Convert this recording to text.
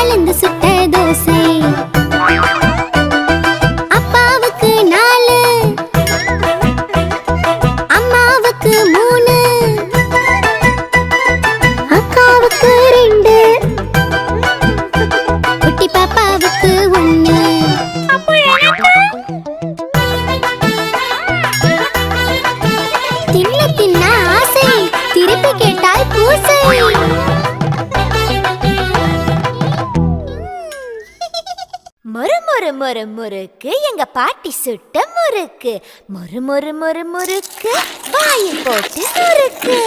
கலந்து சுட்ட தோசை. அப்பாவுக்கு 4, அம்மாவுக்கு 3, அக்காவுக்கு 2, குட்டி பாப்பாவுக்கு 1. தின்ன தின்ன ஆசை, திருப்பி கேட்டால் பூசை. மொறு மொறு மொறு முறுக்கு எங்க பாட்டி சுட்ட முறுக்கு. மொறு மொறு மொறு முறுக்கு வாயில் போட்டு முறுக்கு.